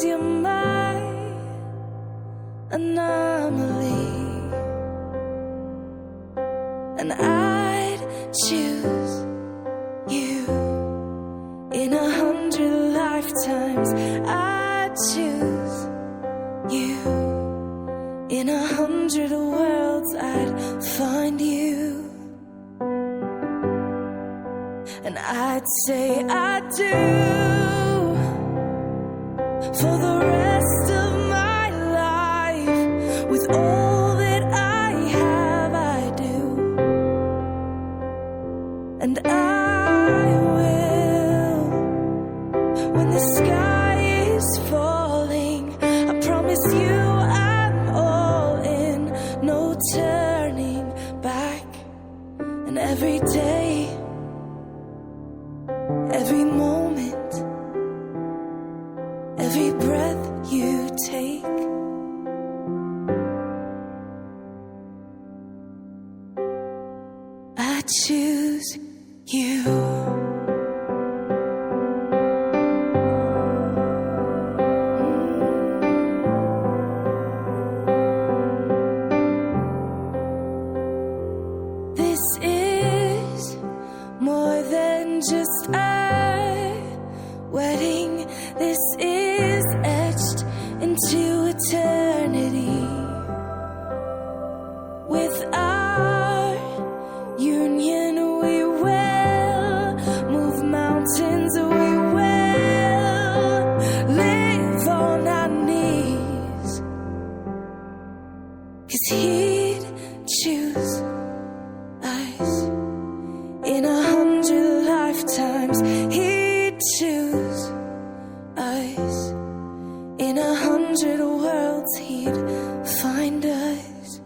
'cause you're my anomaly, and I'd choose you in 100 lifetimes. I'd choose you in 100 worlds. I'd find you, and I'd say I do for the rest of my life. With all that I have, I do, and I will. When the sky is falling, I promise you I'm all in, no turning back. And every day, every moment, every breath you take, I choose you. This is more than just a wedding. This is etched into eternity. With our union, we will move mountains. We will live on our knees, 'cause he'd choose us in 100 lifetimes. He'd choose us in 100 worlds. He'd find us,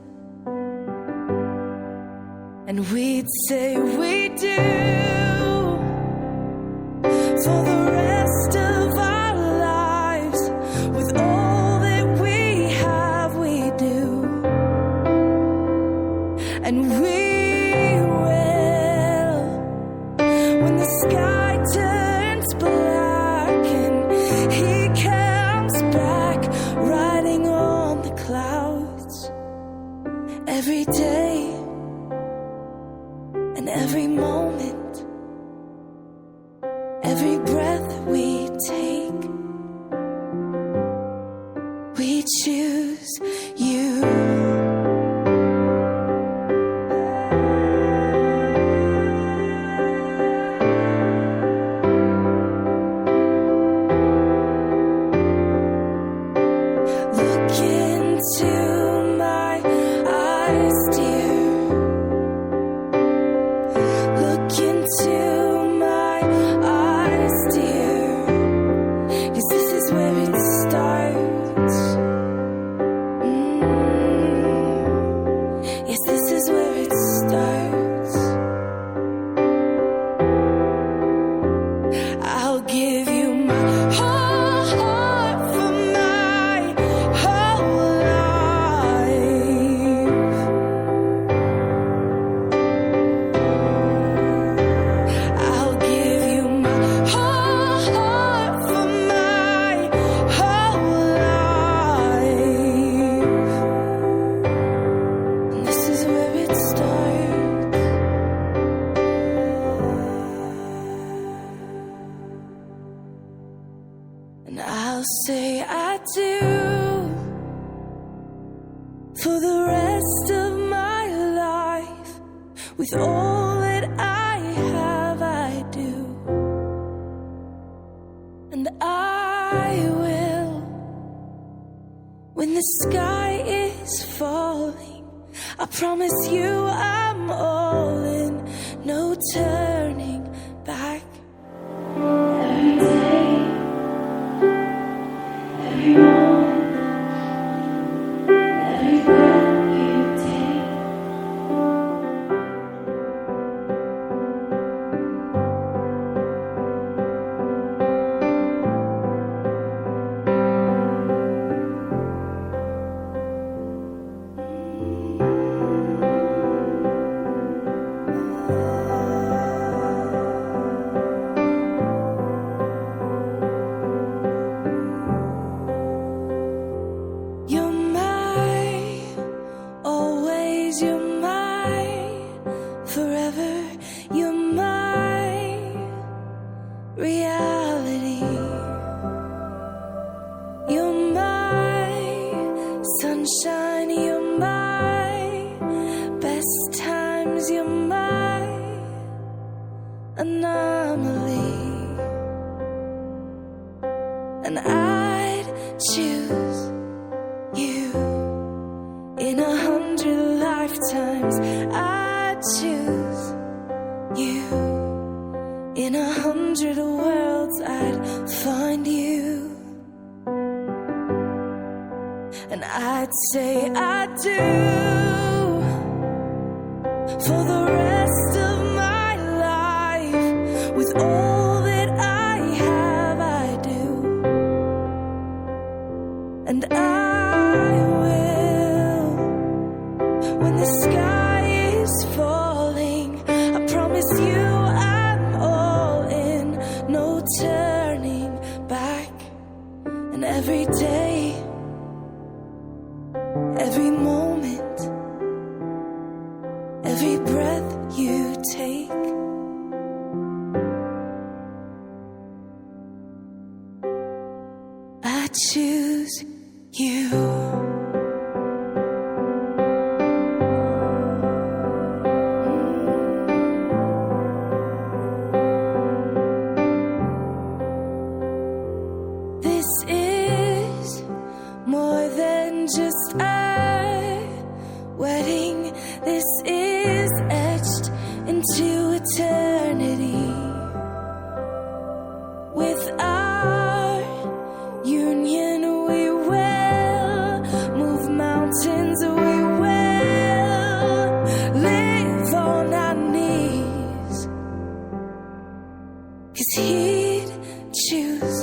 and we'd say we do for the rest of our lives. With all that we have, we do, and we will. When the sky turns black and he comes back riding on the clouds, every day and every moment, every breath we take, we choose you. Look into my eyes, dear. Look into my eyes, dear. 'Cause this is where it starts. Yes, this is where it starts. I'll give you my whole heart for my whole life. I'll give you my whole heart for my whole life. And this is where it starts. And I'll say I do for the rest of my life. With all that I have, I do, and I will. When the sky is falling, I promise you I'm all in, no turning back. Every day, every moment, every breath you take, anomaly, and I'd choose you in 100 lifetimes. I'd choose you in 100 worlds. I'd find you, and I'd say I do for the rest of my life. With all that I have, I do, and I will. When the sky is falling, I promise you I'm all in, no turning back. And every day, every moment, every breath you take, I choose you. This is more than just a wedding. This is etched into eternity. With our union, we will move mountains. We will live on our knees, 'cause he'd choose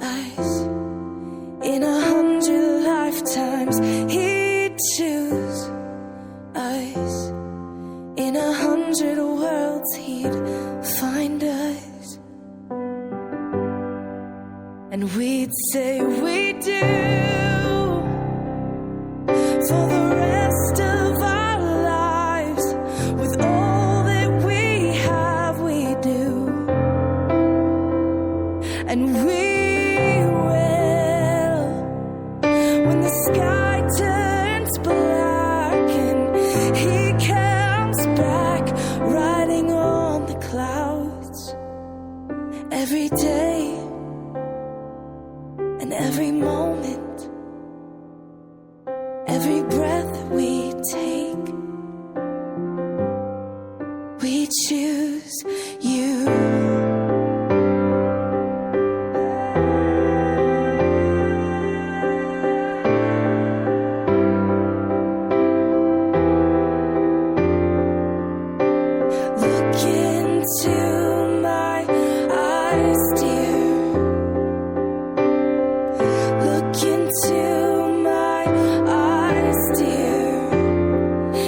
us in 100 lifetimes. He'd choose us in 100 worlds. He'd find us, and we'd say we do for the rest of our lives. With all that we have, we do, and we will. When the sky turns black and he comes back riding on the clouds, every day and every moment, every breath we take, we choose you. Look into my eyes, dear. Look into my eyes, dear.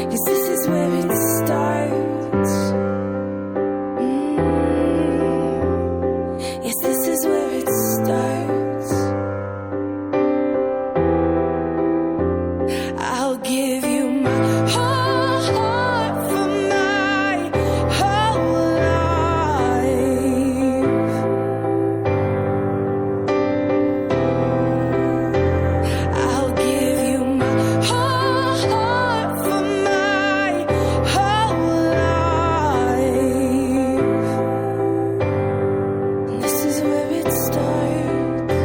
'Cause this is where it starts. Yes, this is where it starts. I'll give you my whole heart for my whole life. I'll give you my whole heart for my whole life. And this is where it starts.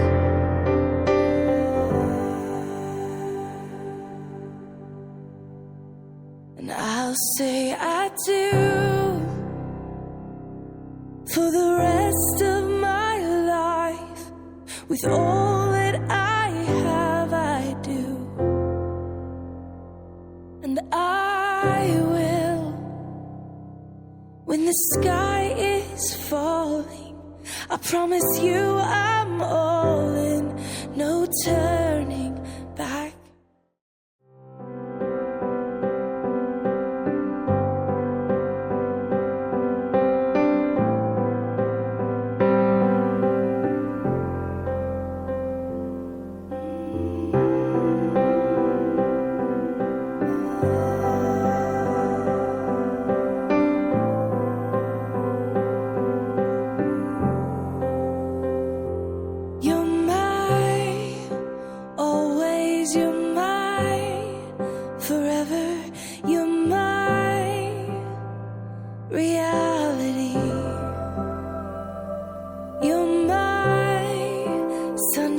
And I'll say I do for the rest of my life. With all that I have, I do, and I will. When the sky is falling, I promise you I'm all in, no turning back. You're mine, always you're mine, forever you're my reality.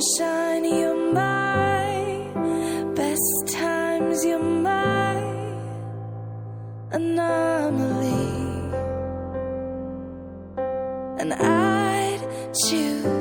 sunshine, you're my best times, you're my anomaly. And I'd choose